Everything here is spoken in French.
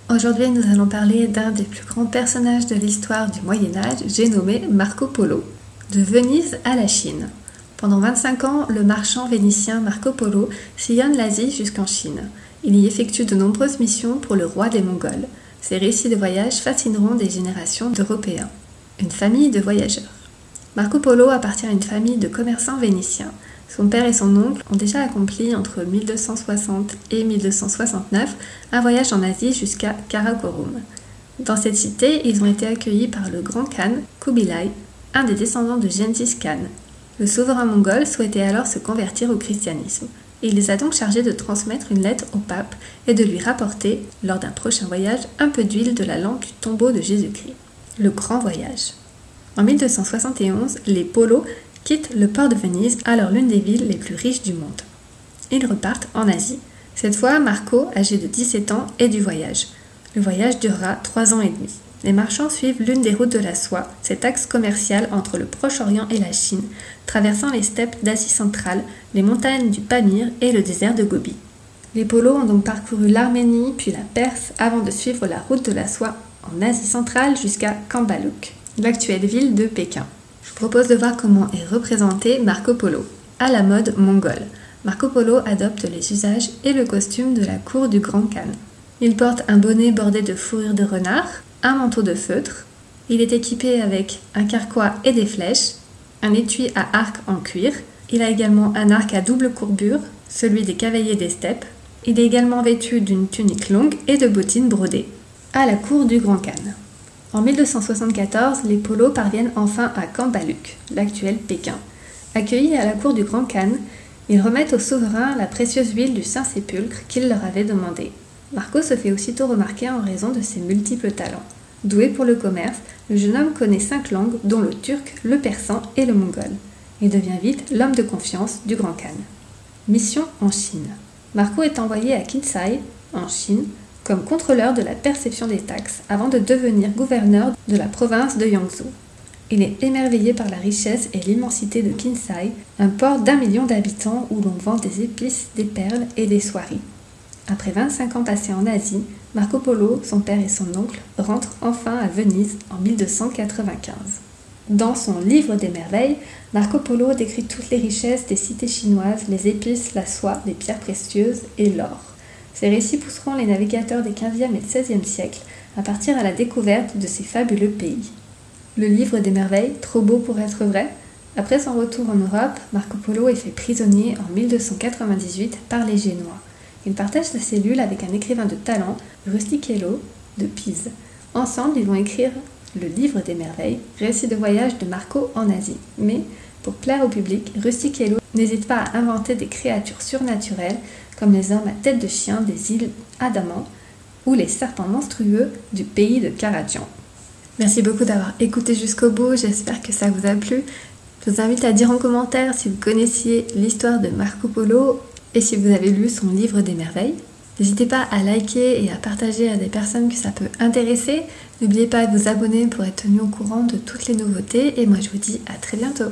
Aujourd'hui, nous allons parler d'un des plus grands personnages de l'histoire du Moyen-Âge, j'ai nommé Marco Polo. De Venise à la Chine. Pendant 25 ans, le marchand vénitien Marco Polo sillonne l'Asie jusqu'en Chine. Il y effectue de nombreuses missions pour le roi des Mongols. Ses récits de voyage fascineront des générations d'Européens. Une famille de voyageurs. Marco Polo appartient à une famille de commerçants vénitiens. Son père et son oncle ont déjà accompli entre 1260 et 1269 un voyage en Asie jusqu'à Karakorum. Dans cette cité, ils ont été accueillis par le grand Khan Kubilai, un des descendants de Gengis Khan. Le souverain mongol souhaitait alors se convertir au christianisme. Il les a donc chargés de transmettre une lettre au pape et de lui rapporter, lors d'un prochain voyage, un peu d'huile de la lampe du tombeau de Jésus-Christ. Le grand voyage. En 1271, les Polos quittent le port de Venise, alors l'une des villes les plus riches du monde. Ils repartent en Asie. Cette fois, Marco, âgé de 17 ans, est du voyage. Le voyage durera 3 ans et demi. Les marchands suivent l'une des routes de la soie, cet axe commercial entre le Proche-Orient et la Chine, traversant les steppes d'Asie centrale, les montagnes du Pamir et le désert de Gobi. Les Polos ont donc parcouru l'Arménie puis la Perse avant de suivre la route de la soie en Asie centrale jusqu'à Cambaluc, l'actuelle ville de Pékin. Je vous propose de voir comment est représenté Marco Polo. À la mode mongole, Marco Polo adopte les usages et le costume de la cour du grand Khan. Il porte un bonnet bordé de fourrure de renard, un manteau de feutre. Il est équipé avec un carquois et des flèches, un étui à arc en cuir. Il a également un arc à double courbure, celui des cavaliers des steppes. Il est également vêtu d'une tunique longue et de bottines brodées. À la cour du grand Khan. En 1274, les Polos parviennent enfin à Cambaluc, l'actuel Pékin. Accueillis à la cour du grand Khan, ils remettent au souverain la précieuse huile du Saint-Sépulcre qu'il leur avait demandée. Marco se fait aussitôt remarquer en raison de ses multiples talents. Doué pour le commerce, le jeune homme connaît 5 langues, dont le turc, le persan et le mongol. Il devient vite l'homme de confiance du grand Khan. Mission en Chine. Marco est envoyé à Kinsai, en Chine, comme contrôleur de la perception des taxes, avant de devenir gouverneur de la province de Yangzhou. Il est émerveillé par la richesse et l'immensité de Kinsai, un port d'1 million d'habitants où l'on vend des épices, des perles et des soieries. Après 25 ans passés en Asie, Marco Polo, son père et son oncle rentrent enfin à Venise en 1295. Dans son Livre des merveilles, Marco Polo décrit toutes les richesses des cités chinoises, les épices, la soie, les pierres précieuses et l'or. Ces récits pousseront les navigateurs des XVe et XVIe siècles à partir à la découverte de ces fabuleux pays. Le Livre des merveilles, trop beau pour être vrai. Après son retour en Europe, Marco Polo est fait prisonnier en 1298 par les Génois. Il partage sa cellule avec un écrivain de talent, Rustichello de Pise. Ensemble, ils vont écrire le Livre des merveilles, récit de voyage de Marco en Asie. Mais, pour plaire au public, Rustichello n'hésite pas à inventer des créatures surnaturelles, comme les hommes à tête de chien des îles Andaman ou les serpents monstrueux du pays de Karajan. Merci beaucoup d'avoir écouté jusqu'au bout, j'espère que ça vous a plu. Je vous invite à dire en commentaire si vous connaissiez l'histoire de Marco Polo et si vous avez lu son Livre des merveilles. N'hésitez pas à liker et à partager à des personnes que ça peut intéresser. N'oubliez pas de vous abonner pour être tenu au courant de toutes les nouveautés et moi je vous dis à très bientôt.